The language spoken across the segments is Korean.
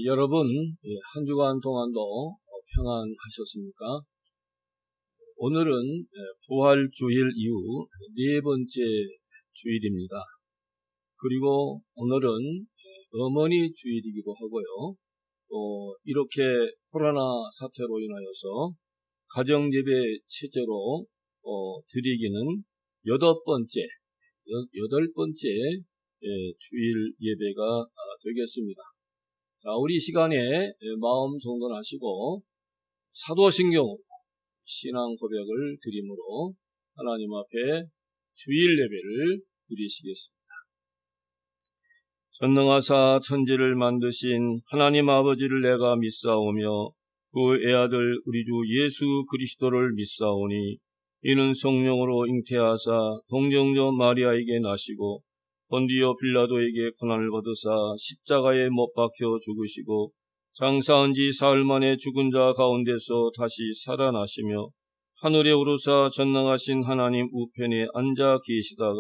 여러분, 한 주간 동안도 평안하셨습니까? 오늘은 부활주일 이후 네 번째 주일입니다. 그리고 오늘은 어머니 주일이기도 하고요. 이렇게 코로나 사태로 인하여서 가정예배 체제로 드리기는 여덟 번째 주일 예배가 되겠습니다. 자, 우리 시간에 마음 정돈하시고 사도신경 신앙 고백을 드림으로 하나님 앞에 주일 예배를 드리시겠습니다. 전능하사 천지를 만드신 하나님 아버지를 내가 믿사오며 그 애아들 우리 주 예수 그리스도를 믿사오니 이는 성령으로 잉태하사 동정녀 마리아에게 나시고 본디오 빌라도에게 고난을 받으사 십자가에 못 박혀 죽으시고 장사한 지 사흘 만에 죽은 자 가운데서 다시 살아나시며 하늘에 오르사 전능하신 하나님 우편에 앉아 계시다가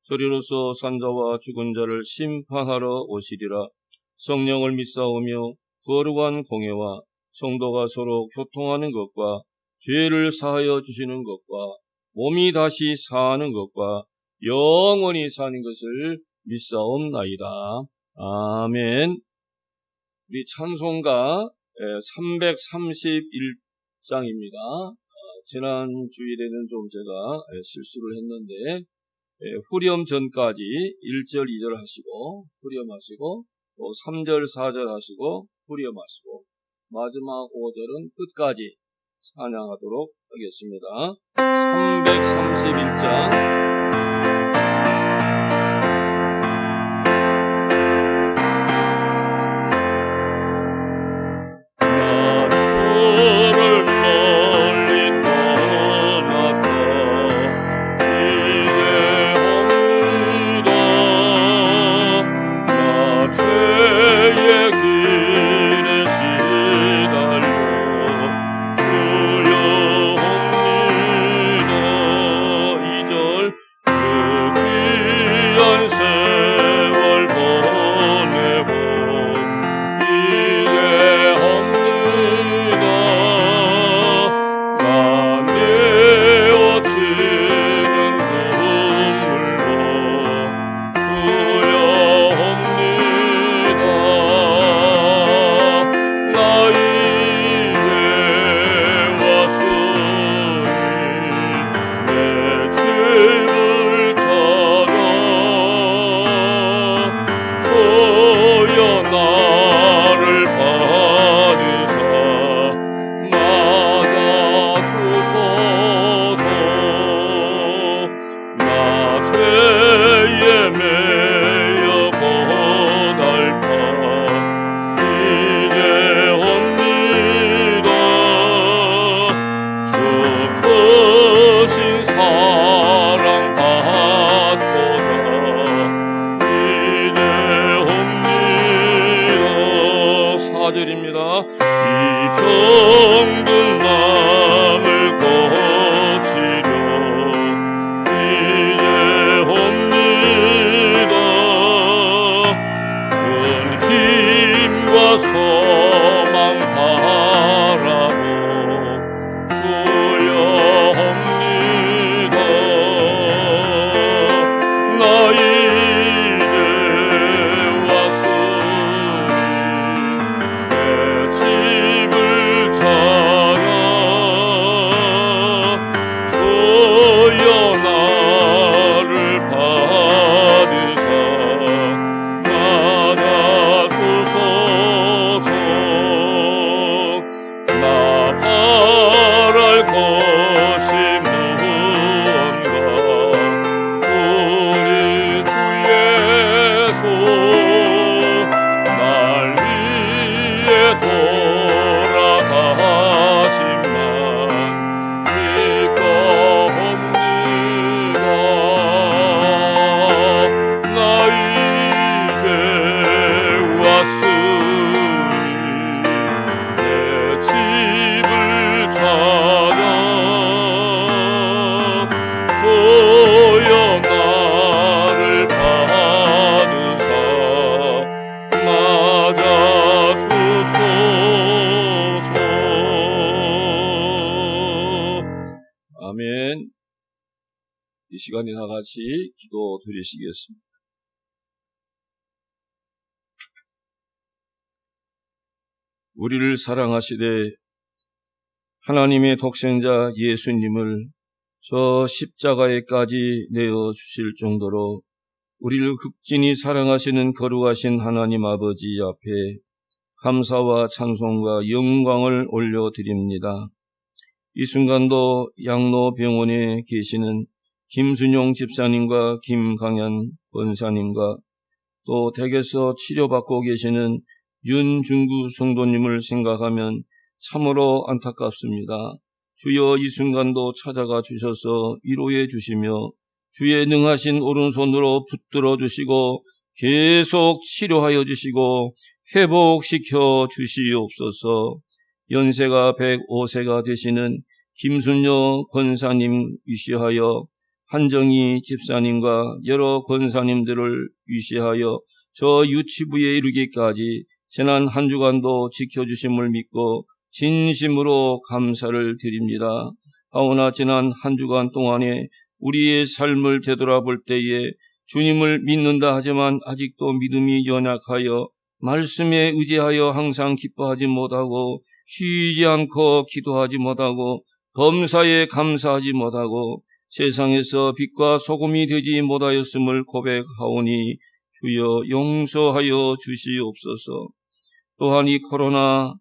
저리로서 산자와 죽은 자를 심판하러 오시리라. 성령을 믿사오며 거룩한 공예와 성도가 서로 교통하는 것과 죄를 사하여 주시는 것과 몸이 다시 사는 것과 영원히 사는 것을 믿사옵나이다. 아멘. 우리 찬송가 331장입니다. 지난 주일에는 좀 제가 실수를 했는데 후렴 전까지 1절, 2절 하시고 후렴하시고 또 3절, 4절 하시고 후렴하시고 마지막 5절은 끝까지 찬양하도록 하겠습니다. 331장 것이 무언가 우리 시간에 다 같이 기도 드리시겠습니다. 우리를 사랑하시되 하나님의 독생자 예수님을 저 십자가에까지 내어주실 정도로 우리를 극진히 사랑하시는 거룩하신 하나님 아버지 앞에 감사와 찬송과 영광을 올려드립니다. 이 순간도 양로병원에 계시는 김순용 집사님과 김강현 권사님과 또 댁에서 치료받고 계시는 윤중구 성도님을 생각하면 참으로 안타깝습니다. 주여 이 순간도 찾아가 주셔서 위로해 주시며 주의 능하신 오른손으로 붙들어 주시고 계속 치료하여 주시고 회복시켜 주시옵소서. 연세가 105세가 되시는 김순여 권사님 위시하여 한정희 집사님과 여러 권사님들을 위시하여 저 유치부에 이르기까지 지난 한 주간도 지켜주심을 믿고 진심으로 감사를 드립니다. 하오나 지난 한 주간 동안에 우리의 삶을 되돌아볼 때에 주님을 믿는다 하지만 아직도 믿음이 연약하여 말씀에 의지하여 항상 기뻐하지 못하고 쉬지 않고 기도하지 못하고 범사에 감사하지 못하고 세상에서 빛과 소금이 되지 못하였음을 고백하오니 주여 용서하여 주시옵소서. 또한 이 코로나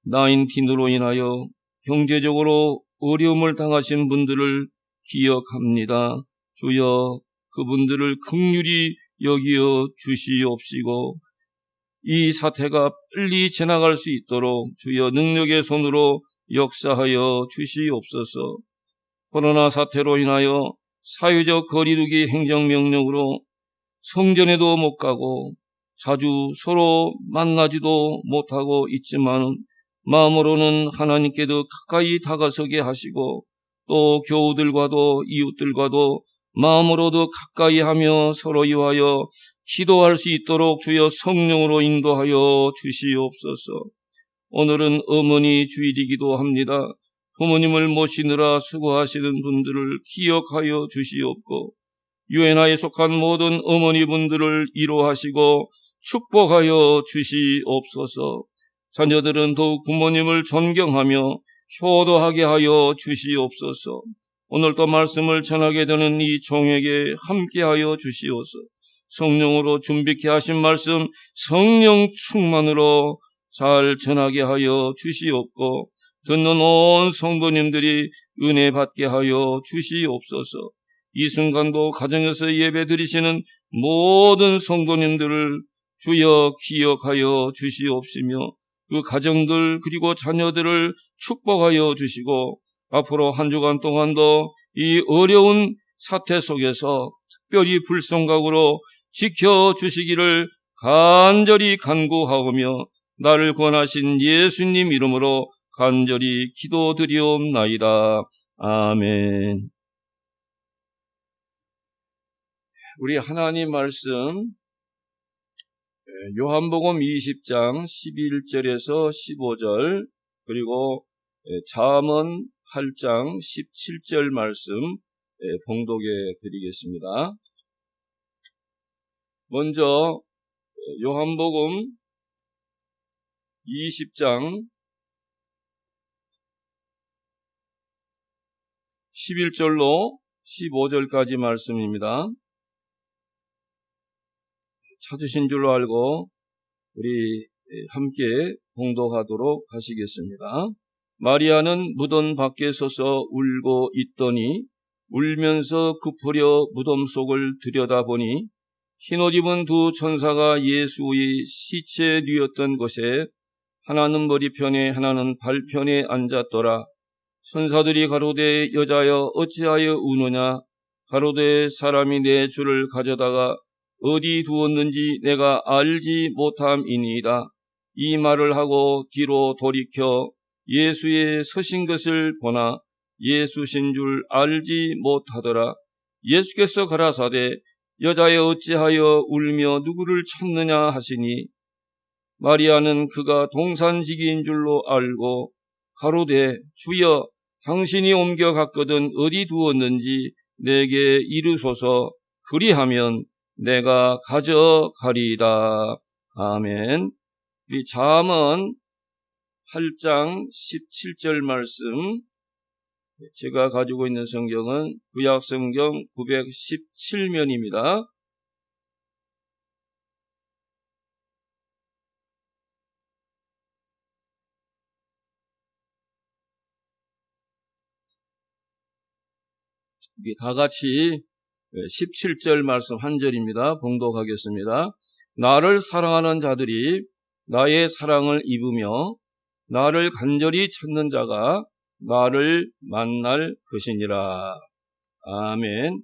19로 인하여 경제적으로 어려움을 당하신 분들을 기억합니다. 주여 그분들을 긍휼히 여기어 주시옵시고 이 사태가 빨리 지나갈 수 있도록 주여 능력의 손으로 역사하여 주시옵소서. 코로나 사태로 인하여 사회적 거리두기 행정명령으로 성전에도 못 가고 자주 서로 만나지도 못하고 있지만 마음으로는 하나님께 더 가까이 다가서게 하시고 또 교우들과도 이웃들과도 마음으로 더 가까이 하며 서로 위하여 기도할 수 있도록 주여 성령으로 인도하여 주시옵소서. 오늘은 어머니 주일이기도 합니다. 부모님을 모시느라 수고하시는 분들을 기억하여 주시옵고 유엔하에 속한 모든 어머니분들을 위로하시고 축복하여 주시옵소서. 자녀들은 더욱 부모님을 존경하며 효도하게 하여 주시옵소서. 오늘도 말씀을 전하게 되는 이 종에게 함께하여 주시옵소서. 성령으로 준비케 하신 말씀 성령 충만으로 잘 전하게 하여 주시옵고 듣는 온 성도님들이 은혜 받게 하여 주시옵소서. 이 순간도 가정에서 예배 드리시는 모든 성도님들을 주여 기억하여 주시옵시며 그 가정들 그리고 자녀들을 축복하여 주시고 앞으로 한 주간 동안도 이 어려운 사태 속에서 특별히 불성각으로 지켜주시기를 간절히 간구하오며 나를 구원하신 예수님 이름으로 간절히 기도드리옵나이다. 아멘. 우리 하나님 말씀 요한복음 20장 11절에서 15절 그리고 잠언 8장 17절 말씀 봉독해 드리겠습니다. 먼저 요한복음 20장 11절로 15절까지 말씀입니다. 찾으신 줄로 알고 우리 함께 봉독하도록 하시겠습니다. 마리아는 무덤 밖에 서서 울고 있더니 울면서 급으려 무덤 속을 들여다보니 흰옷 입은 두 천사가 예수의 시체에 누웠던 곳에 하나는 머리편에 하나는 발편에 앉았더라. 천사들이 가로되 여자여 어찌하여 우느냐? 가로되 사람이 내 주를 가져다가 어디 두었는지 내가 알지 못함이니이다. 이 말을 하고 뒤로 돌이켜 예수의 서신 것을 보나 예수신 줄 알지 못하더라. 예수께서 가라사대 여자여 어찌하여 울며 누구를 찾느냐 하시니 마리아는 그가 동산지기인 줄로 알고 가로되 주여 당신이 옮겨갔거든 어디 두었는지 내게 이르소서. 그리하면 내가 가져가리이다. 아멘. 우리 잠언 8장 17절 말씀, 제가 가지고 있는 성경은 구약성경 917면입니다. 우리 다 같이 17절 말씀 한 절입니다. 봉독하겠습니다. 나를 사랑하는 자들이 나의 사랑을 입으며 나를 간절히 찾는 자가 나를 만날 것이니라. 아멘.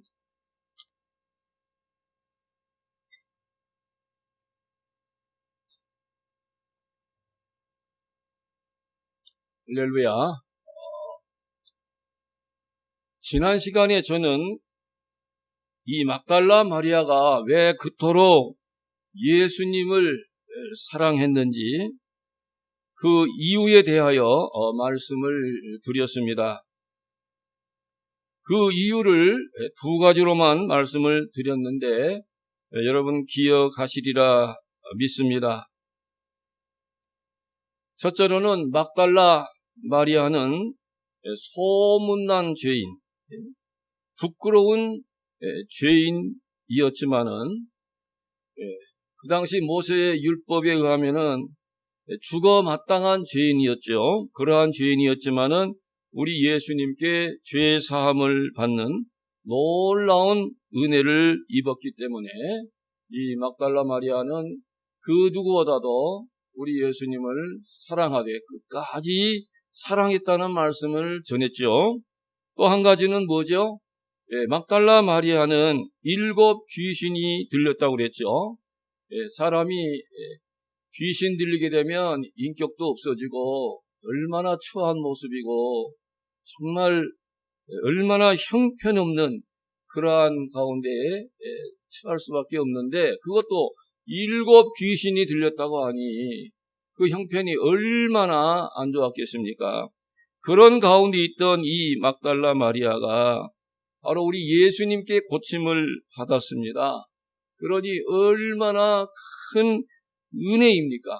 할렐루야. 지난 시간에 저는 이 막달라 마리아가 왜 그토록 예수님을 사랑했는지 그 이유에 대하여 말씀을 드렸습니다. 그 이유를 두 가지로만 말씀을 드렸는데 여러분 기억하시리라 믿습니다. 첫째로는 막달라 마리아는 소문난 죄인, 부끄러운 죄인이었지만은 그 당시 모세의 율법에 의하면은 죽어 마땅한 죄인이었죠. 그러한 죄인이었지만은 우리 예수님께 죄 사함을 받는 놀라운 은혜를 입었기 때문에 이 막달라 마리아는 그 누구보다도 우리 예수님을 사랑하되 끝까지 사랑했다는 말씀을 전했죠. 또 한 가지는 뭐죠? 막달라 마리아는 7 귀신이 들렸다고 그랬죠. 사람이 귀신 들리게 되면 인격도 없어지고 얼마나 추한 모습이고 정말 얼마나 형편없는 그러한 가운데 처할 수밖에 없는데 그것도 7 귀신이 들렸다고 하니 그 형편이 얼마나 안 좋았겠습니까? 그런 가운데 있던 이 막달라 마리아가 바로 우리 예수님께 고침을 받았습니다. 그러니 얼마나 큰 은혜입니까?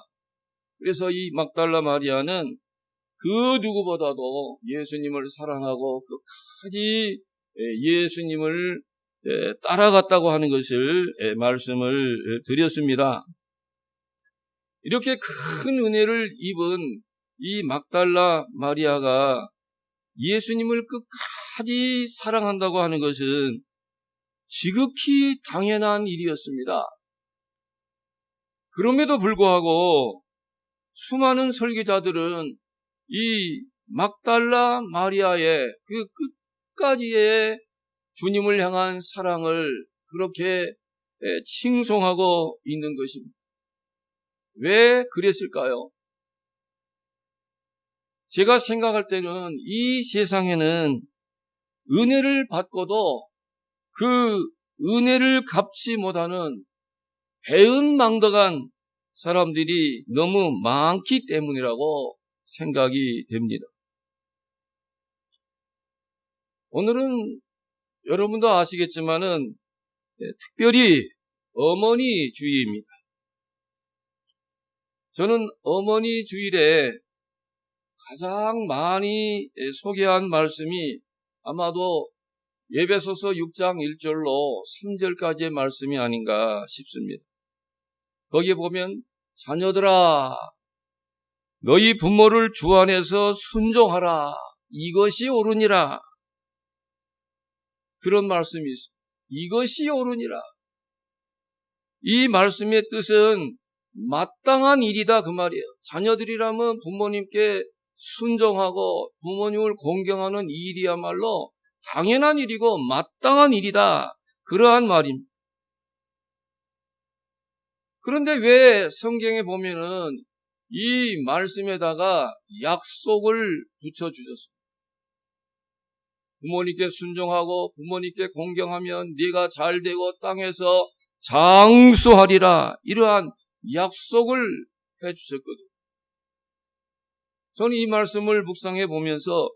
그래서 이 막달라 마리아는 그 누구보다도 예수님을 사랑하고 끝까지 예수님을 따라갔다고 하는 것을 말씀을 드렸습니다. 이렇게 큰 은혜를 입은 이 막달라 마리아가 예수님을 끝까지 사랑한다고 하는 것은 지극히 당연한 일이었습니다. 그럼에도 불구하고 수많은 설교자들은 이 막달라 마리아의 그 끝까지의 주님을 향한 사랑을 그렇게 칭송하고 있는 것입니다. 왜 그랬을까요? 제가 생각할 때는 이 세상에는 은혜를 받고도 그 은혜를 갚지 못하는 배은망덕한 사람들이 너무 많기 때문이라고 생각이 됩니다. 오늘은 여러분도 아시겠지만은 특별히 어머니 주일입니다. 저는 어머니 주일에 가장 많이 소개한 말씀이 아마도 에베소서 6장 1절로 3절까지의 말씀이 아닌가 싶습니다. 거기에 보면 자녀들아 너희 부모를 주 안에서 순종하라 이것이 옳으니라 그런 말씀이 있습니다. 이것이 옳으니라. 이 말씀의 뜻은 마땅한 일이다 그 말이에요. 자녀들이라면 부모님께 순종하고 부모님을 공경하는 일이야말로 당연한 일이고 마땅한 일이다. 그러한 말입니다. 그런데 왜 성경에 보면은 이 말씀에다가 약속을 붙여주셨습니다. 부모님께 순종하고 부모님께 공경하면 네가 잘되고 땅에서 장수하리라. 이러한 약속을 해주셨거든요. 저는 이 말씀을 묵상해 보면서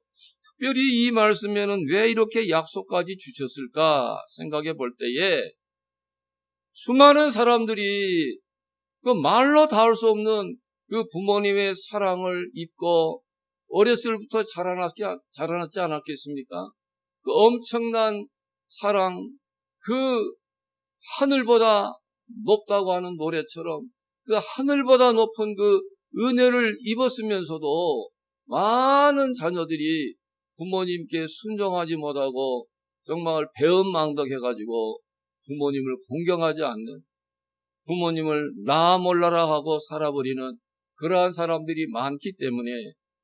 특별히 이 말씀에는 왜 이렇게 약속까지 주셨을까 생각해 볼 때에 수많은 사람들이 그 말로 닿을 수 없는 그 부모님의 사랑을 입고 어렸을 때부터 자라났지 않았겠습니까? 그 엄청난 사랑, 그 하늘보다 높다고 하는 노래처럼 그 하늘보다 높은 그 은혜를 입었으면서도 많은 자녀들이 부모님께 순종하지 못하고 정말 배은망덕해가지고 부모님을 공경하지 않는, 부모님을 나 몰라라 하고 살아버리는 그러한 사람들이 많기 때문에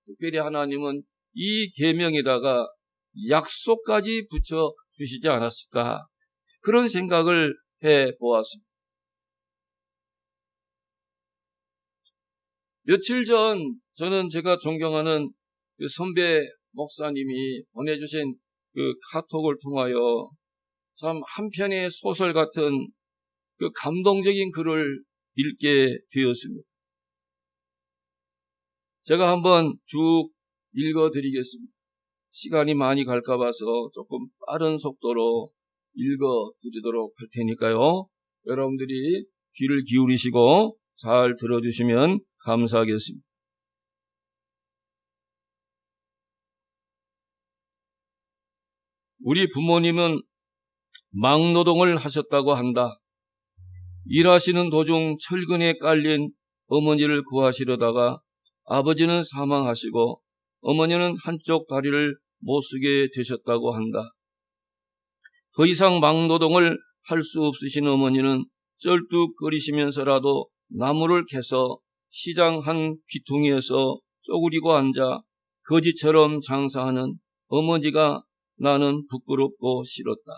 특별히 하나님은 이 계명에다가 약속까지 붙여주시지 않았을까, 그런 생각을 해보았습니다. 며칠 전 저는 제가 존경하는 그 선배 목사님이 보내주신 그 카톡을 통하여 참 한편의 소설 같은 그 감동적인 글을 읽게 되었습니다. 제가 한번 쭉 읽어드리겠습니다. 시간이 많이 갈까 봐서 조금 빠른 속도로 읽어드리도록 할 테니까요. 여러분들이 귀를 기울이시고 잘 들어주시면 감사하겠습니다. 우리 부모님은 막노동을 하셨다고 한다. 일하시는 도중 철근에 깔린 어머니를 구하시려다가 아버지는 사망하시고 어머니는 한쪽 다리를 못 쓰게 되셨다고 한다. 더 이상 막노동을 할 수 없으신 어머니는 쩔뚝거리시면서라도 나무를 캐서 시장 한 귀퉁이에서 쪼그리고 앉아 거지처럼 장사하는 어머니가 나는 부끄럽고 싫었다.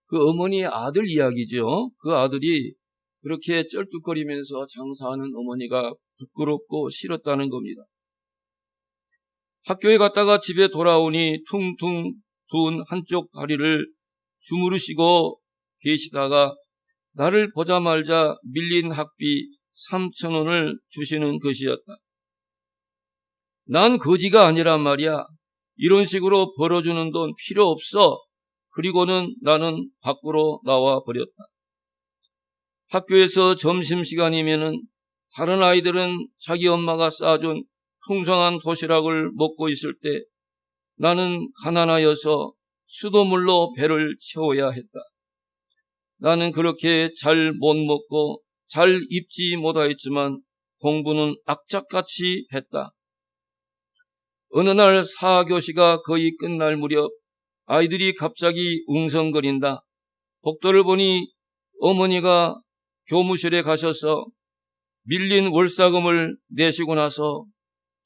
그 어머니의 아들 이야기죠. 그 아들이 그렇게 쩔뚝거리면서 장사하는 어머니가 부끄럽고 싫었다는 겁니다. 학교에 갔다가 집에 돌아오니 퉁퉁 부은 한쪽 다리를 주무르시고 계시다가 나를 보자마자 밀린 학비 3,000원을 주시는 것이었다. 난 거지가 아니란 말이야. 이런 식으로 벌어주는 돈 필요 없어. 그리고는 나는 밖으로 나와 버렸다. 학교에서 점심시간이면은 다른 아이들은 자기 엄마가 싸준 풍성한 도시락을 먹고 있을 때 나는 가난하여서 수돗물로 배를 채워야 했다. 나는 그렇게 잘 못 먹고 잘 입지 못하였지만 공부는 악착같이 했다. 어느 날 4교시가 거의 끝날 무렵 아이들이 갑자기 웅성거린다. 복도를 보니 어머니가 교무실에 가셔서 밀린 월사금을 내시고 나서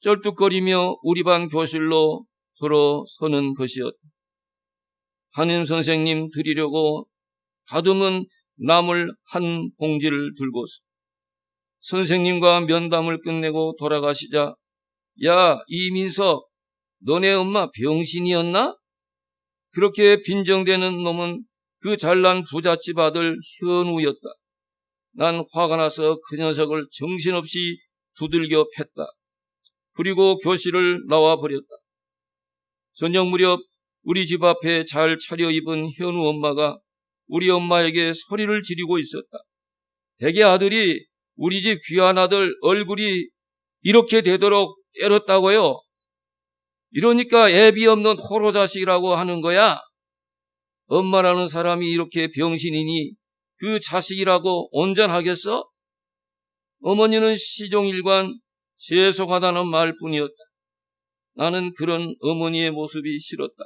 쩔뚝거리며 우리 반 교실로 들어서는 것이었다. 담임 선생님 드리려고 다듬은 나물 한 봉지를 들고서 선생님과 면담을 끝내고 돌아가시자 야, 이민석, 너네 엄마 병신이었나? 그렇게 빈정대는 놈은 그 잘난 부잣집 아들 현우였다. 난 화가 나서 그 녀석을 정신없이 두들겨 팼다. 그리고 교실을 나와 버렸다. 저녁 무렵 우리 집 앞에 잘 차려입은 현우 엄마가 우리 엄마에게 소리를 지르고 있었다. 대개 아들이 우리 집 귀한 아들 얼굴이 이렇게 되도록 때렸다고요. 이러니까 애비 없는 호로 자식이라고 하는 거야. 엄마라는 사람이 이렇게 병신이니 그 자식이라고 온전하겠어? 어머니는 시종일관 죄송하다는 말뿐이었다. 나는 그런 어머니의 모습이 싫었다.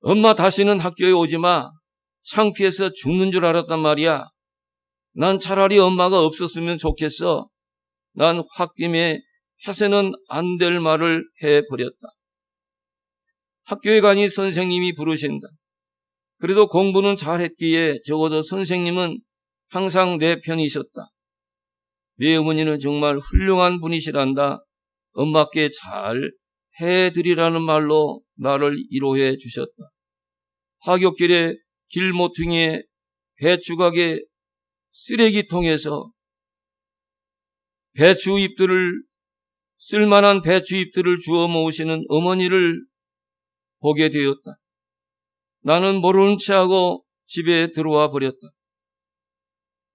엄마 다시는 학교에 오지 마. 창피해서 죽는 줄 알았단 말이야. 난 차라리 엄마가 없었으면 좋겠어. 난 홧김에 해서는 안 될 말을 해버렸다. 학교에 가니 선생님이 부르신다. 그래도 공부는 잘했기에 적어도 선생님은 항상 내 편이셨다. 네 어머니는 정말 훌륭한 분이시란다. 엄마께 잘 해드리라는 말로 나를 위로해 주셨다. 하굣길에 길모퉁이에 배추가게 쓰레기통에서 배추 잎들을 쓸만한 배추잎들을 주워 모으시는 어머니를 보게 되었다. 나는 모르는 체하고 집에 들어와 버렸다.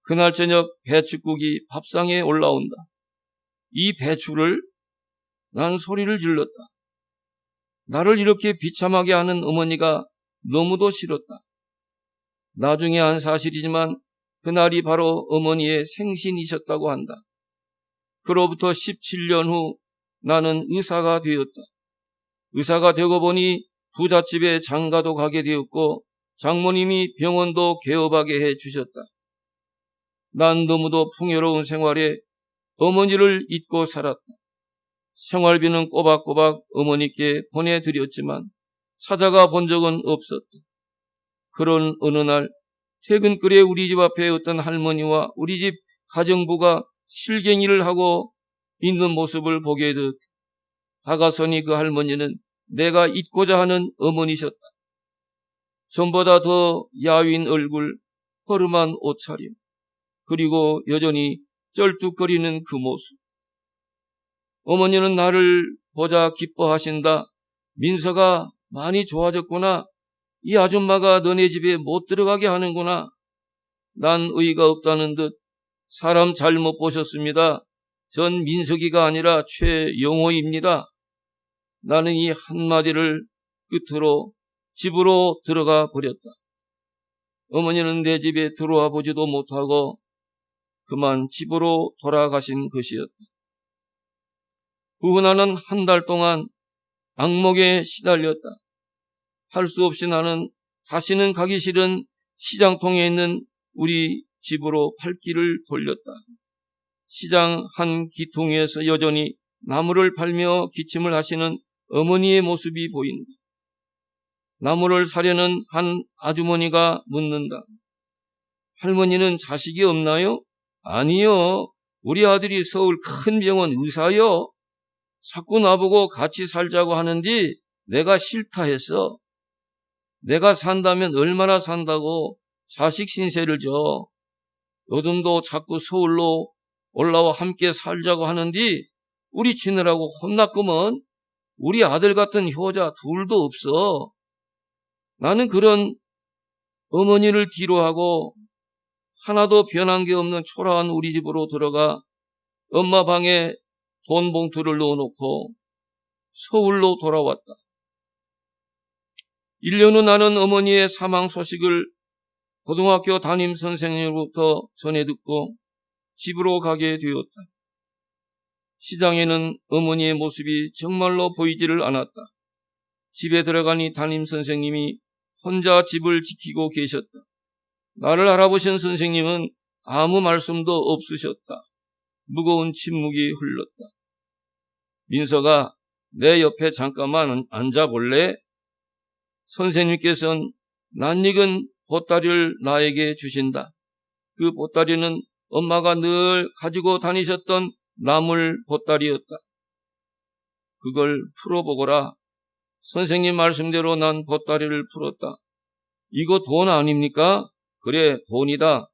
그날 저녁 배추국이 밥상에 올라온다. 이 배추를 난 소리를 질렀다. 나를 이렇게 비참하게 하는 어머니가 너무도 싫었다. 나중에 한 사실이지만 그날이 바로 어머니의 생신이셨다고 한다. 그로부터 17년 후 나는 의사가 되었다. 의사가 되고 보니 부잣집에 장가도 가게 되었고 장모님이 병원도 개업하게 해주셨다. 난 너무도 풍요로운 생활에 어머니를 잊고 살았다. 생활비는 꼬박꼬박 어머니께 보내드렸지만 찾아가 본 적은 없었다. 그런 어느 날 퇴근길에 우리 집 앞에 어떤 할머니와 우리 집 가정부가 실갱이를 하고 있는 모습을 보게 되었다. 다가서니 그 할머니는 내가 잊고자 하는 어머니셨다. 전보다 더 야윈 얼굴, 허름한 옷차림, 그리고 여전히 쩔뚝거리는 그 모습. 어머니는 나를 보자 기뻐하신다. 민서가 많이 좋아졌구나. 이 아줌마가 너네 집에 못 들어가게 하는구나. 난 의의가 없다는 듯 사람 잘못 보셨습니다. 전 민석이가 아니라 최영호입니다. 나는 이 한마디를 끝으로 집으로 들어가 버렸다. 어머니는 내 집에 들어와 보지도 못하고 그만 집으로 돌아가신 것이었다. 그 후 나는 한 달 동안 악몽에 시달렸다. 할 수 없이 나는 다시는 가기 싫은 시장통에 있는 우리 집으로 발길을 돌렸다. 시장 한 기퉁에서 여전히 나무를 팔며 기침을 하시는 어머니의 모습이 보인다. 나무를 사려는 한 아주머니가 묻는다. 할머니는 자식이 없나요? 아니요. 우리 아들이 서울 큰 병원 의사요. 자꾸 나보고 같이 살자고 하는데 내가 싫다 했어. 내가 산다면 얼마나 산다고 자식 신세를 져. 요즘도 자꾸 서울로 올라와 함께 살자고 하는데 우리 지느라고 혼났구먼. 우리 아들 같은 효자 둘도 없어. 나는 그런 어머니를 뒤로하고 하나도 변한 게 없는 초라한 우리 집으로 들어가 엄마 방에 돈 봉투를 넣어놓고 서울로 돌아왔다. 1년 후 나는 어머니의 사망 소식을 고등학교 담임 선생님으로부터 전해 듣고 집으로 가게 되었다. 시장에는 어머니의 모습이 정말로 보이지를 않았다. 집에 들어가니 담임 선생님이 혼자 집을 지키고 계셨다. 나를 알아보신 선생님은 아무 말씀도 없으셨다. 무거운 침묵이 흘렀다. 민서가 내 옆에 잠깐만 앉아볼래? 선생님께서는 낯익은 보따리를 나에게 주신다. 그 보따리는 엄마가 늘 가지고 다니셨던 나물 보따리였다. 그걸 풀어보거라. 선생님 말씀대로 난 보따리를 풀었다. 이거 돈 아닙니까? 그래, 돈이다.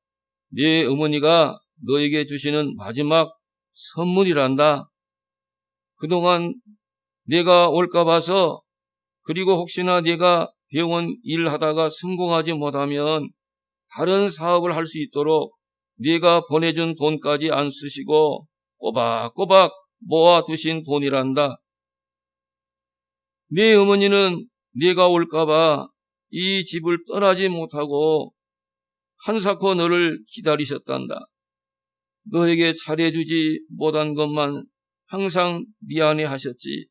네 어머니가 너에게 주시는 마지막 선물이란다. 그동안 네가 올까 봐서, 그리고 혹시나 네가 병원 일하다가 성공하지 못하면 다른 사업을 할 수 있도록 네가 보내준 돈까지 안 쓰시고 꼬박꼬박 모아두신 돈이란다. 네 어머니는 네가 올까 봐 이 집을 떠나지 못하고 한사코 너를 기다리셨단다. 너에게 잘해주지 못한 것만 항상 미안해 하셨지.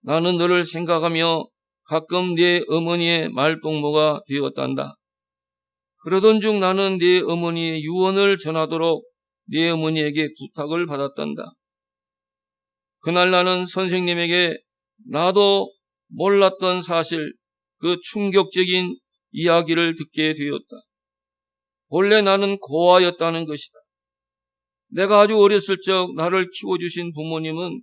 나는 너를 생각하며 가끔 네 어머니의 말동무가 되었단다. 그러던 중 나는 네 어머니의 유언을 전하도록 네 어머니에게 부탁을 받았단다. 그날 나는 선생님에게 나도 몰랐던 사실, 그 충격적인 이야기를 듣게 되었다. 원래 나는 고아였다는 것이다. 내가 아주 어렸을 적 나를 키워주신 부모님은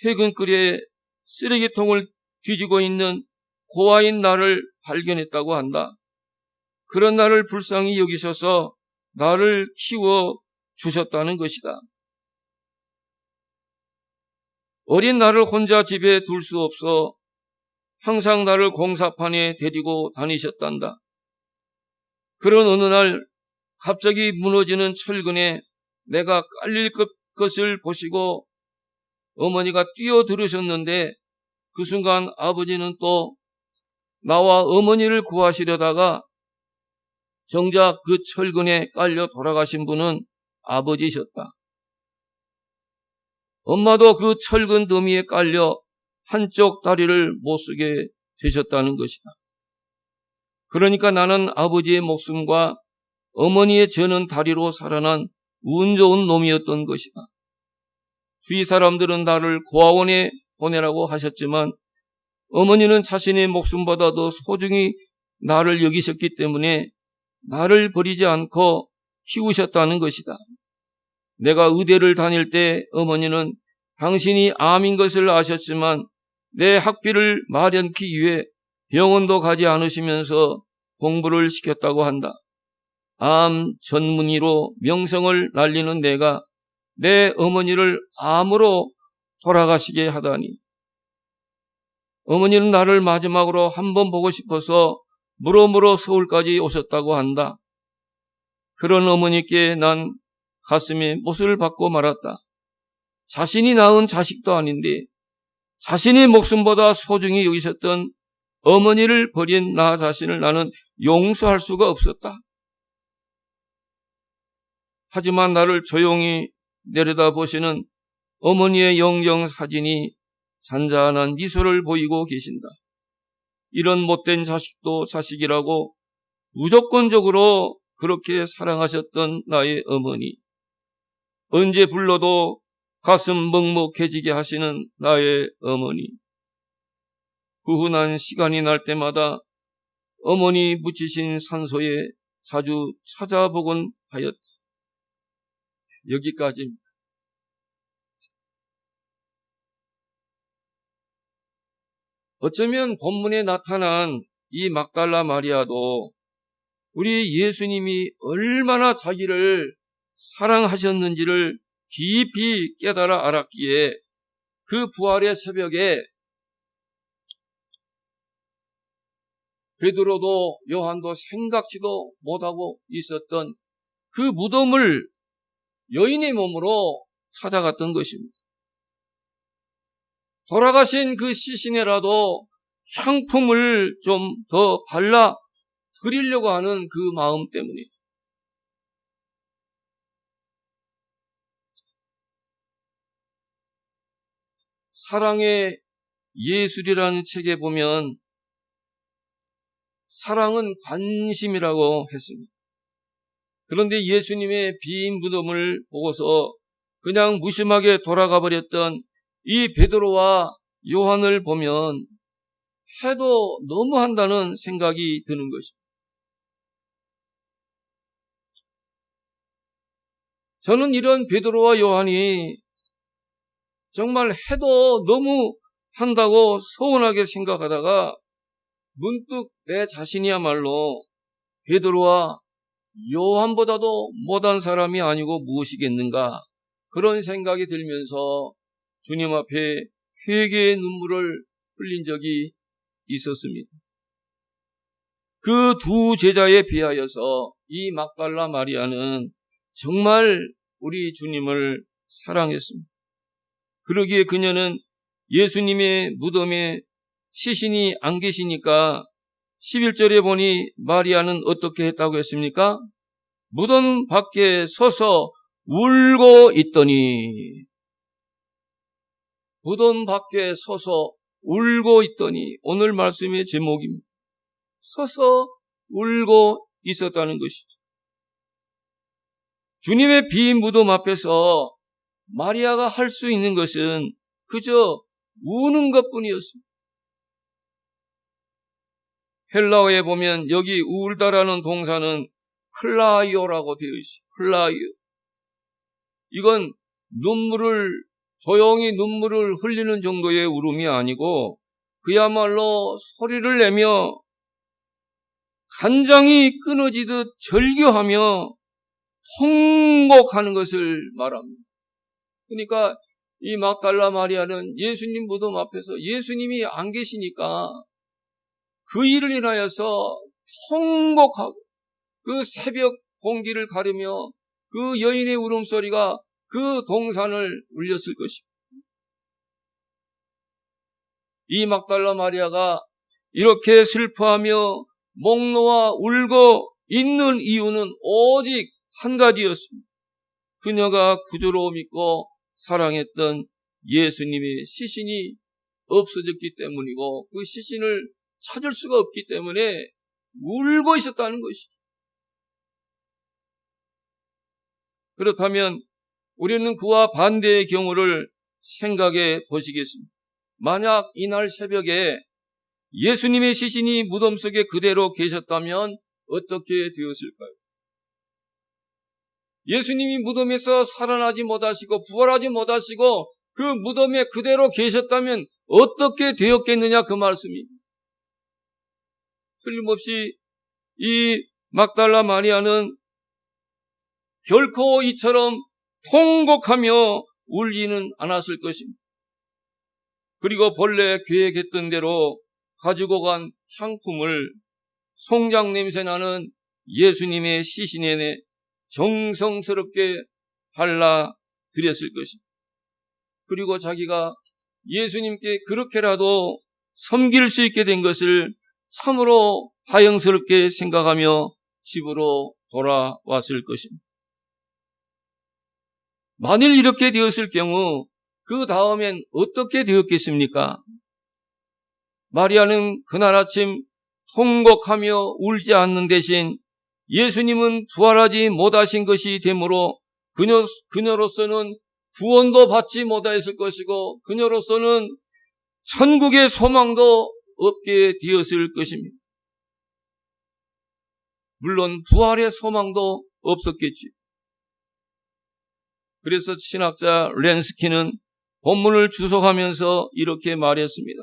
퇴근길에 쓰레기통을 뒤지고 있는 고아인 나를 발견했다고 한다. 그런 나를 불쌍히 여기셔서 나를 키워주셨다는 것이다. 어린 나를 혼자 집에 둘 수 없어 항상 나를 공사판에 데리고 다니셨단다. 그런 어느 날 갑자기 무너지는 철근에 내가 깔릴 것을 보시고 어머니가 뛰어들으셨는데 그 순간 아버지는 또 나와 어머니를 구하시려다가 정작 그 철근에 깔려 돌아가신 분은 아버지셨다. 엄마도 그 철근 더미에 깔려 한쪽 다리를 못 쓰게 되셨다는 것이다. 그러니까 나는 아버지의 목숨과 어머니의 저는 다리로 살아난 운 좋은 놈이었던 것이다. 주위 사람들은 나를 고아원에 보내라고 하셨지만 어머니는 자신의 목숨보다도 소중히 나를 여기셨기 때문에 나를 버리지 않고 키우셨다는 것이다. 내가 의대를 다닐 때 어머니는 당신이 암인 것을 아셨지만 내 학비를 마련하기 위해 병원도 가지 않으시면서 공부를 시켰다고 한다. 암 전문의로 명성을 날리는 내가 내 어머니를 암으로 돌아가시게 하다니. 어머니는 나를 마지막으로 한번 보고 싶어서 물어물어 서울까지 오셨다고 한다. 그런 어머니께 난 가슴에 못을 박고 말았다. 자신이 낳은 자식도 아닌데 자신의 목숨보다 소중히 여기셨던 어머니를 버린 나 자신을 나는 용서할 수가 없었다. 하지만 나를 조용히 내려다보시는 어머니의 영정 사진이 잔잔한 미소를 보이고 계신다. 이런 못된 자식도 자식이라고 무조건적으로 그렇게 사랑하셨던 나의 어머니. 언제 불러도 가슴 먹먹해지게 하시는 나의 어머니. 그 후 난 시간이 날 때마다 어머니 묻히신 산소에 자주 찾아보곤 하였다. 여기까지입니다. 어쩌면 본문에 나타난 이 막달라 마리아도 우리 예수님이 얼마나 자기를 사랑하셨는지를 깊이 깨달아 알았기에 그 부활의 새벽에 베드로도 요한도 생각지도 못하고 있었던 그 무덤을 여인의 몸으로 찾아갔던 것입니다. 돌아가신 그 시신에라도 향품을 좀 더 발라 드리려고 하는 그 마음 때문에 사랑의 예술이라는 책에 보면 사랑은 관심이라고 했습니다. 그런데 예수님의 빈 무덤을 보고서 그냥 무심하게 돌아가 버렸던 이 베드로와 요한을 보면 해도 너무한다는 생각이 드는 것입니다. 저는 이런 베드로와 요한이 정말 해도 너무 한다고 서운하게 생각하다가 문득 내 자신이야말로 베드로와 요한보다도 못한 사람이 아니고 무엇이겠는가 그런 생각이 들면서 주님 앞에 회개의 눈물을 흘린 적이 있었습니다. 그 두 제자에 비하여서 이 막달라 마리아는 정말 우리 주님을 사랑했습니다. 그러기에 그녀는 예수님의 무덤에 시신이 안 계시니까 11절에 보니 마리아는 어떻게 했다고 했습니까? 무덤 밖에 서서 울고 있더니 무덤 밖에 서서 울고 있더니 오늘 말씀의 제목입니다. 서서 울고 있었다는 것이죠. 주님의 빈 무덤 앞에서 마리아가 할 수 있는 것은 그저 우는 것뿐이었습니다. 헬라어에 보면 여기 울다라는 동사는 클라이오라고 되어 있어요. 클라이오. 이건 조용히 눈물을 흘리는 정도의 울음이 아니고 그야말로 소리를 내며 간장이 끊어지듯 절규하며 통곡하는 것을 말합니다. 그러니까 이 막달라 마리아는 예수님 무덤 앞에서 예수님이 안 계시니까 그 일을 인하여서 통곡하고 그 새벽 공기를 가르며 그 여인의 울음소리가 그 동산을 울렸을 것입니다. 이 막달라 마리아가 이렇게 슬퍼하며 목 놓아 울고 있는 이유는 오직 한 가지였습니다. 그녀가 구주로 믿고 사랑했던 예수님의 시신이 없어졌기 때문이고 그 시신을 찾을 수가 없기 때문에 울고 있었다는 것이죠. 그렇다면 우리는 그와 반대의 경우를 생각해 보시겠습니다. 만약 이날 새벽에 예수님의 시신이 무덤 속에 그대로 계셨다면 어떻게 되었을까요? 예수님이 무덤에서 살아나지 못하시고 부활하지 못하시고 그 무덤에 그대로 계셨다면 어떻게 되었겠느냐 그 말씀입니다. 틀림없이 이 막달라 마리아는 결코 이처럼 통곡하며 울지는 않았을 것입니다. 그리고 본래 계획했던 대로 가지고 간 향품을 송장 냄새나는 예수님의 시신에 정성스럽게 발라드렸을 것입니다. 그리고 자기가 예수님께 그렇게라도 섬길 수 있게 된 것을 참으로 다행스럽게 생각하며 집으로 돌아왔을 것입니다. 만일 이렇게 되었을 경우 그 다음엔 어떻게 되었겠습니까? 마리아는 그날 아침 통곡하며 울지 않는 대신 예수님은 부활하지 못하신 것이 되므로 그녀로서는 구원도 받지 못했을 것이고 그녀로서는 천국의 소망도 없게 되었을 것입니다. 물론 부활의 소망도 없었겠지. 그래서 신학자 렌스키는 본문을 주석하면서 이렇게 말했습니다.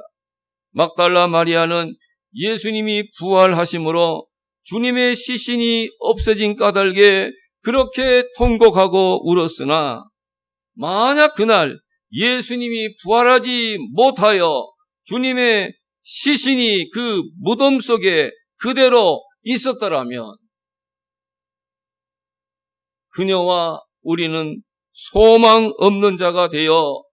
막달라 마리아는 예수님이 부활하심으로 주님의 시신이 없어진 까닭에 그렇게 통곡하고 울었으나 만약 그날 예수님이 부활하지 못하여 주님의 시신이 그 무덤 속에 그대로 있었더라면 그녀와 우리는 소망 없는 자가 되어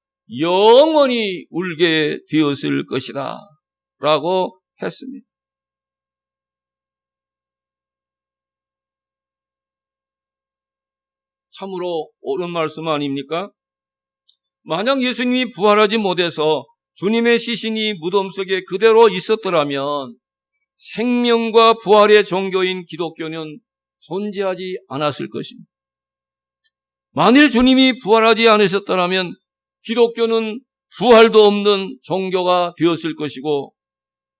영원히 울게 되었을 것이다 라고 했습니다. 참으로 옳은 말씀 아닙니까? 만약 예수님이 부활하지 못해서 주님의 시신이 무덤 속에 그대로 있었더라면 생명과 부활의 종교인 기독교는 존재하지 않았을 것입니다. 만일 주님이 부활하지 않으셨더라면 기독교는 부활도 없는 종교가 되었을 것이고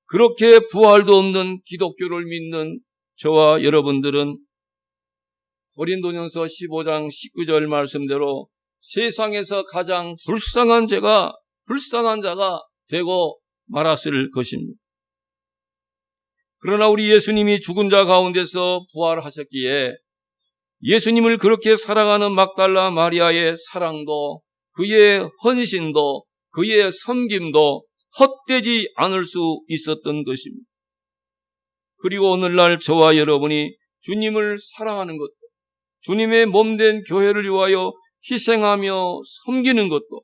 그렇게 부활도 없는 기독교를 믿는 저와 여러분들은 고린도전서 15장 19절 말씀대로 세상에서 가장 불쌍한 자가 되고 말았을 것입니다. 그러나 우리 예수님이 죽은 자 가운데서 부활하셨기에 예수님을 그렇게 사랑하는 막달라 마리아의 사랑도 그의 헌신도 그의 섬김도 헛되지 않을 수 있었던 것입니다. 그리고 오늘날 저와 여러분이 주님을 사랑하는 것도 주님의 몸된 교회를 위하여 희생하며 섬기는 것도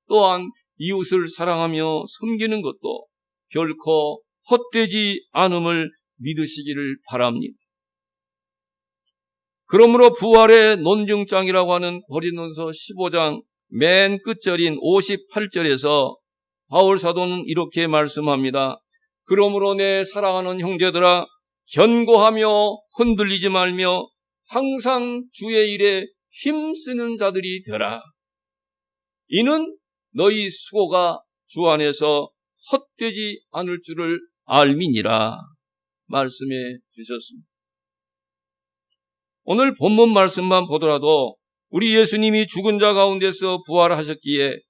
또한 이웃을 사랑하며 섬기는 것도 결코 헛되지 않음을 믿으시기를 바랍니다. 그러므로 부활의 논증장이라고 하는 고린도전서 15장 맨 끝절인 58절에서 바울 사도는 이렇게 말씀합니다. 그러므로 내 사랑하는 형제들아 견고하며 흔들리지 말며 항상 주의 일에 힘쓰는 자들이 되라. 이는 너희 수고가 주 안에서 헛되지 않을 줄을 알미니라 말씀해 주셨습니다. 오늘 본문 말씀만 보더라도 우리 예수님이 죽은 자 가운데서 부활하셨기에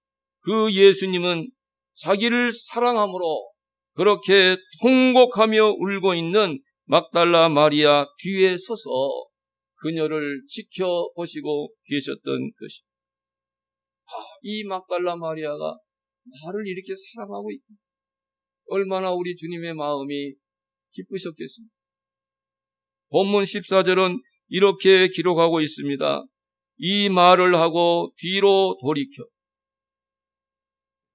그 예수님은 자기를 사랑함으로 그렇게 통곡하며 울고 있는 막달라 마리아 뒤에 서서 그녀를 지켜보시고 계셨던 것입니다. 이 막달라 마리아가 나를 이렇게 사랑하고 있다. 얼마나 우리 주님의 마음이 기쁘셨겠습니까? 본문 14절은 이렇게 기록하고 있습니다. 이 말을 하고 뒤로 돌이켜.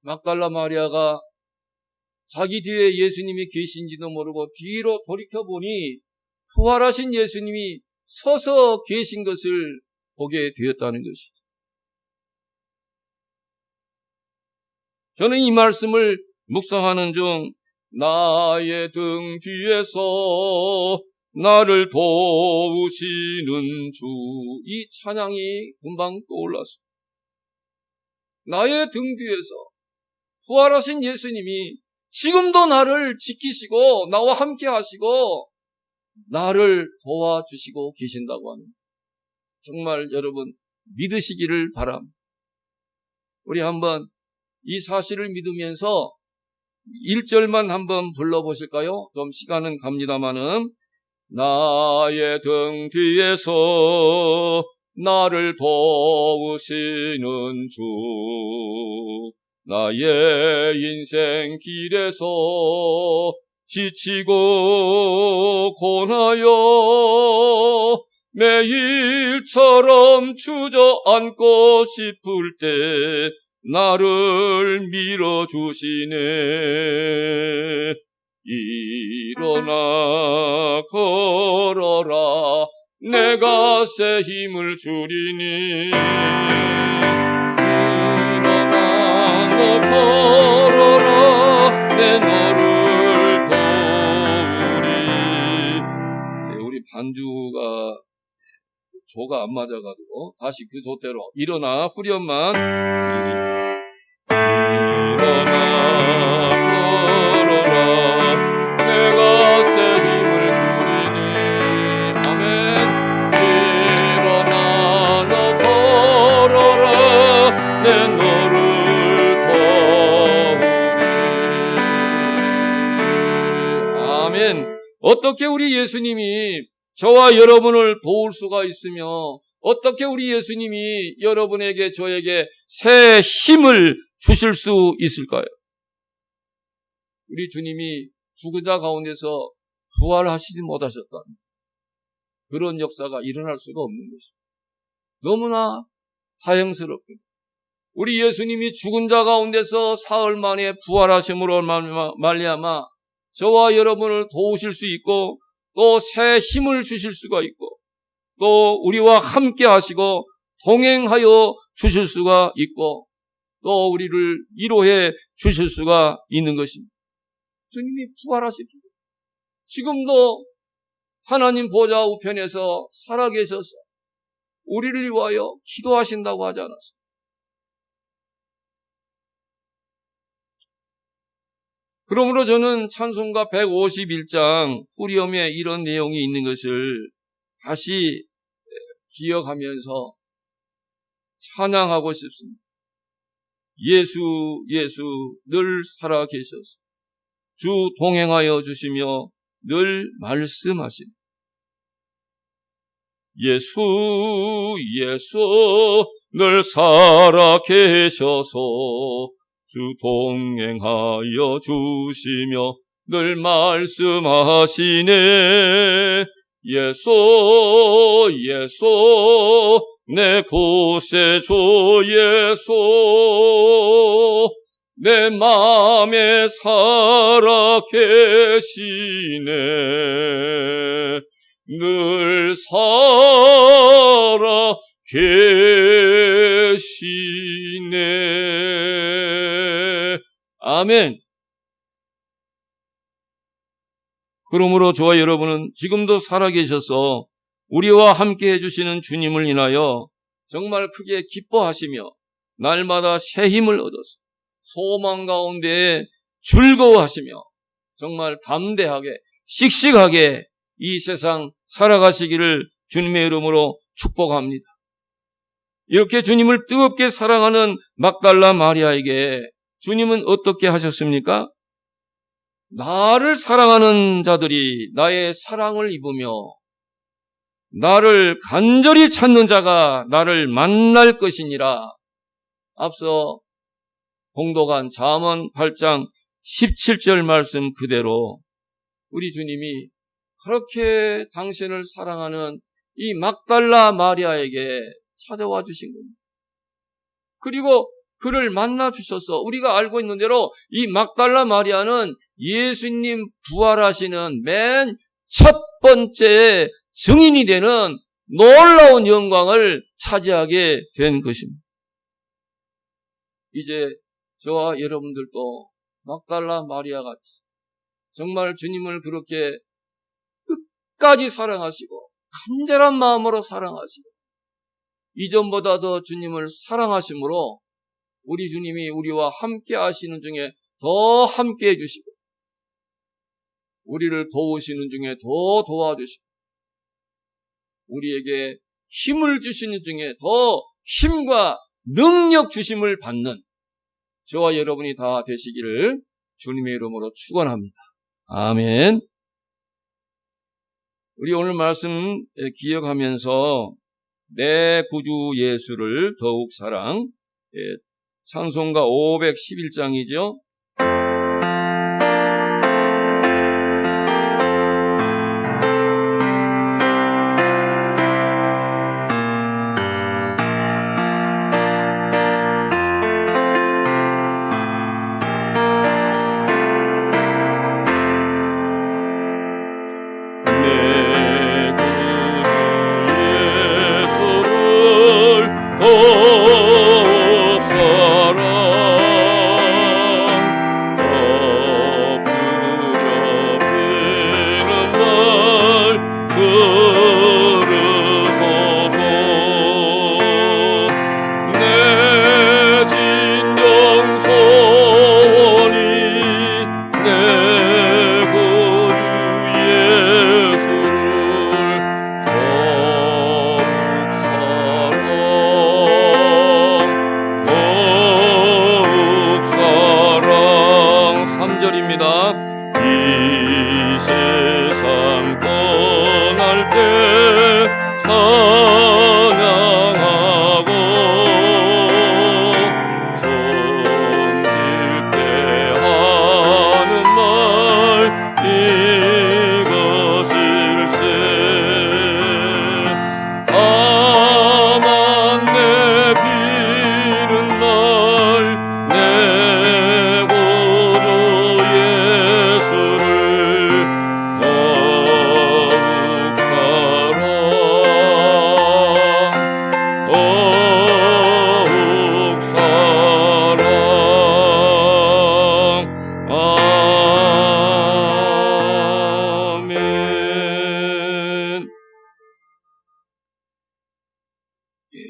막달라 마리아가 자기 뒤에 예수님이 계신지도 모르고 뒤로 돌이켜보니 부활하신 예수님이 서서 계신 것을 보게 되었다는 것이죠. 저는 이 말씀을 묵상하는 중 나의 등 뒤에서 나를 도우시는 주, 이 찬양이 금방 떠올랐습니다. 나의 등 뒤에서 부활하신 예수님이 지금도 나를 지키시고 나와 함께 하시고 나를 도와주시고 계신다고 합니다. 정말 여러분 믿으시기를 바랍니다. 우리 한번 이 사실을 믿으면서 1절만 한번 불러보실까요? 좀 시간은 갑니다마는 나의 등 뒤에서 나를 도우시는 주, 나의 인생 길에서 지치고 고나여 매일처럼 주저앉고 싶을 때 나를 밀어주시네. 일어나 걸어라 내가 새 힘을 주리니. 일어나 너 걸어라 내 너를 도우리. 우리 반주가 조가 안 맞아가지고 다시 그 조대로 일어나 후렴만. 일어나 걸어라 내가 새 힘을 주리니. 아멘. 일어나 너 걸어라 내 너를 도우리. 아멘. 어떻게 우리 예수님이 저와 여러분을 도울 수가 있으며 어떻게 우리 예수님이 여러분에게 저에게 새 힘을 주실 수 있을까요? 우리 주님이 죽은 자 가운데서 부활하시지 못하셨다는 그런 역사가 일어날 수가 없는 것입니다. 너무나 다행스럽게 우리 예수님이 죽은 자 가운데서 사흘 만에 부활하심으로 말미암아 저와 여러분을 도우실 수 있고 또 새 힘을 주실 수가 있고 또 우리와 함께 하시고 동행하여 주실 수가 있고 또 우리를 위로해 주실 수가 있는 것입니다. 주님이 부활하셨기 지금도 하나님 보좌 우편에서 살아계셔서 우리를 위하여 기도하신다고 하지 않았습니까? 그러므로 저는 찬송가 151장 후렴에 이런 내용이 있는 것을 다시 기억하면서 찬양하고 싶습니다. 예수 예수 늘 살아계셔서 주 동행하여 주시며 늘 말씀하시니. 예수 예수 늘 살아계셔서 주 동행하여 주시며 늘 말씀하시네. 예수 예수 내 구세주 예수 내 마음에 살아 계시네. 늘 살아 계시네. 아멘. 그러므로 저와 여러분은 지금도 살아계셔서 우리와 함께 해주시는 주님을 인하여 정말 크게 기뻐하시며 날마다 새 힘을 얻어서 소망 가운데 즐거워하시며 정말 담대하게 씩씩하게 이 세상 살아가시기를 주님의 이름으로 축복합니다. 이렇게 주님을 뜨겁게 사랑하는 막달라 마리아에게 주님은 어떻게 하셨습니까? 나를 사랑하는 자들이 나의 사랑을 입으며 나를 간절히 찾는 자가 나를 만날 것이니라. 앞서 봉독한 잠언 8장 17절 말씀 그대로 우리 주님이 그렇게 당신을 사랑하는 이 막달라 마리아에게 찾아와 주신 겁니다. 그리고 그를 만나 주셔서 우리가 알고 있는 대로 이 막달라 마리아는 예수님 부활하시는 맨 첫 번째 증인이 되는 놀라운 영광을 차지하게 된 것입니다. 이제 저와 여러분들도 막달라 마리아 같이 정말 주님을 그렇게 끝까지 사랑하시고 간절한 마음으로 사랑하시고 이전보다 더 주님을 사랑하심으로 우리 주님이 우리와 함께 하시는 중에 더 함께 해주시고 우리를 도우시는 중에 더 도와주시고 우리에게 힘을 주시는 중에 더 힘과 능력 주심을 받는 저와 여러분이 다 되시기를 주님의 이름으로 축원합니다. 아멘. 우리 오늘 말씀 기억하면서 내 구주 예수를 더욱 사랑, 찬송가 511장이죠.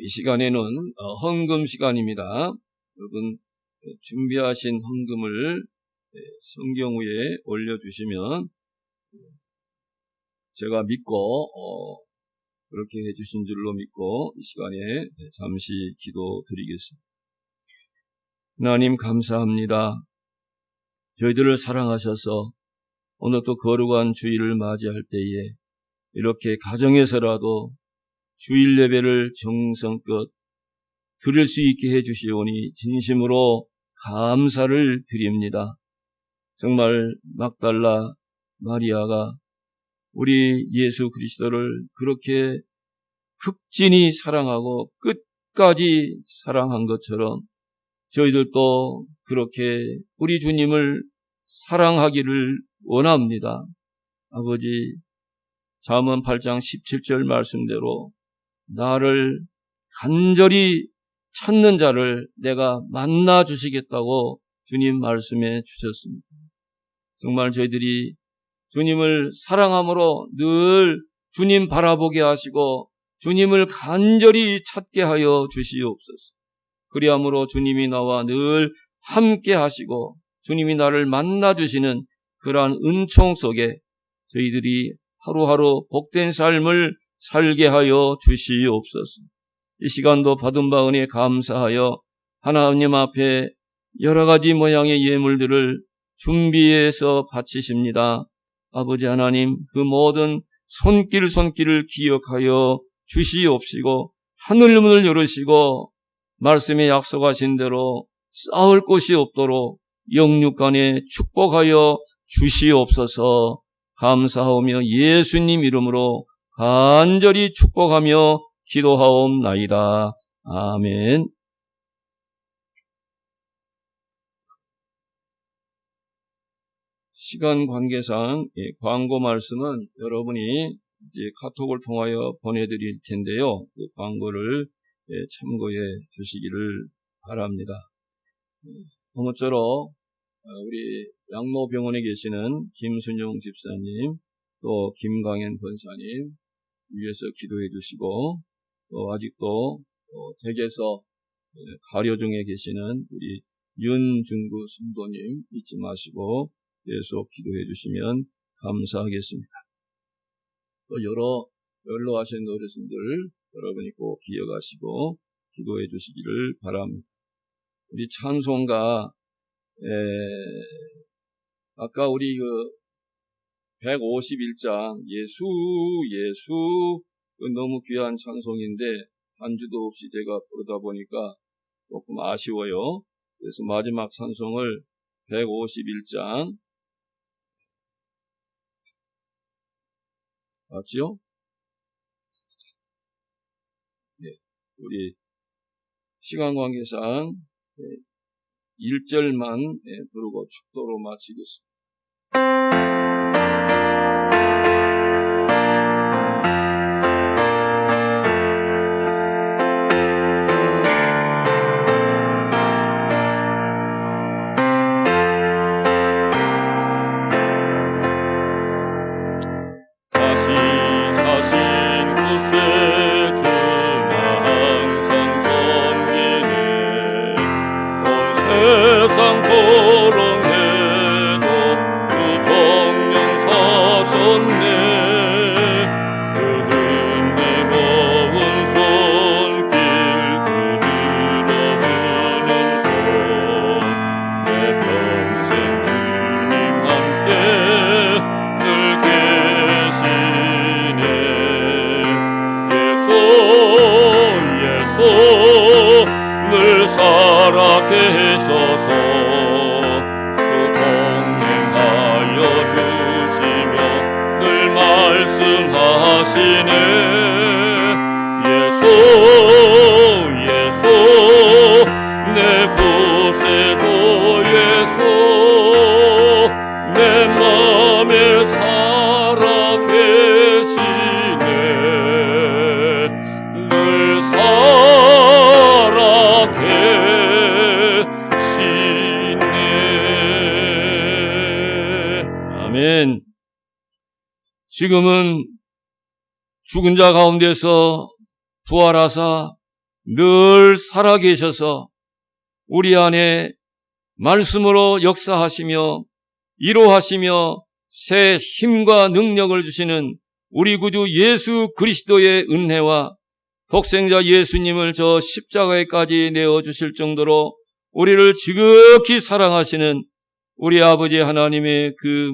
이 시간에는 헌금 시간입니다. 여러분 준비하신 헌금을 성경 위에 올려주시면 제가 믿고 그렇게 해주신 줄로 믿고 이 시간에 잠시 기도드리겠습니다. 하나님 감사합니다. 저희들을 사랑하셔서 오늘 또 거룩한 주일을 맞이할 때에 이렇게 가정에서라도 주일 예배를 정성껏 드릴 수 있게 해주시오니 진심으로 감사를 드립니다. 정말 막달라 마리아가 우리 예수 그리스도를 그렇게 극진히 사랑하고 끝까지 사랑한 것처럼 저희들도 그렇게 우리 주님을 사랑하기를 원합니다. 아버지, 잠언 8장 17절 말씀대로 나를 간절히 찾는 자를 내가 만나 주시겠다고 주님 말씀해 주셨습니다. 정말 저희들이 주님을 사랑함으로 늘 주님 바라보게 하시고 주님을 간절히 찾게 하여 주시옵소서. 그리함으로 주님이 나와 늘 함께 하시고 주님이 나를 만나 주시는 그러한 은총 속에 저희들이 하루하루 복된 삶을 살게 하여 주시옵소서. 이 시간도 받은 바 은혜에 감사하여 하나님 앞에 여러 가지 모양의 예물들을 준비해서 바치십니다. 아버지 하나님, 그 모든 손길을 기억하여 주시옵시고 하늘 문을 열으시고 말씀에 약속하신 대로 쌓을 곳이 없도록 영육간에 축복하여 주시옵소서. 감사하오며 예수님 이름으로 간절히 축복하며 기도하옵나이다. 아멘. 시간 관계상 광고 말씀은 여러분이 이제 카톡을 통하여 보내드릴 텐데요. 그 광고를 참고해 주시기를 바랍니다. 아무쪼록 우리 양로병원에 계시는 김순용 집사님, 또 김강현 권사님 위해서 기도해 주시고, 또 아직도 댁에서 가려 중에 계시는 우리 윤중구 성도님 잊지 마시고 계속 기도해 주시면 감사하겠습니다. 또 여러 연로하신 어르신들 여러분이 꼭 기억하시고 기도해 주시기를 바랍니다. 우리 찬송가 아까 우리 151장 예수 너무 귀한 찬송인데 한 주도 없이 제가 부르다 보니까 조금 아쉬워요. 그래서 마지막 찬송을 151장 맞죠? 네, 우리 시간 관계상 1절만 부르고 축도로 마치겠습니다. 세상 조롱해도 주 정령 사섰네. 그 흔들어온 손길 그리러 부는 손 내 평생 주님 함께 늘 계시네. 예수 늘 살아 계셔서 주 동행하여 주시며 늘 말씀하시네. 예수 내 구세주 예수 내 맘에 살아 계시네. 늘 살아 계시네. 아멘. 지금은 죽은 자 가운데서 부활하사 늘 살아계셔서 우리 안에 말씀으로 역사하시며 위로하시며 새 힘과 능력을 주시는 우리 구주 예수 그리스도의 은혜와 독생자 예수님을 저 십자가에까지 내어주실 정도로 우리를 지극히 사랑하시는 우리 아버지 하나님의 그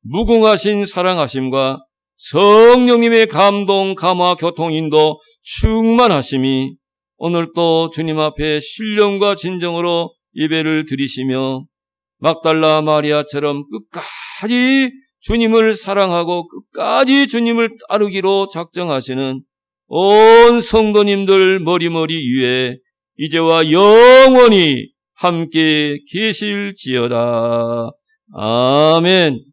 무궁하신 사랑하심과 성령님의 감동, 감화, 교통, 인도, 충만하심이 오늘 또 주님 앞에 신령과 진정으로 예배를 드리시며 막달라 마리아처럼 끝까지 주님을 사랑하고 끝까지 주님을 따르기로 작정하시는 온 성도님들 머리머리 위에 이제와 영원히 함께 계실지어다. 아멘.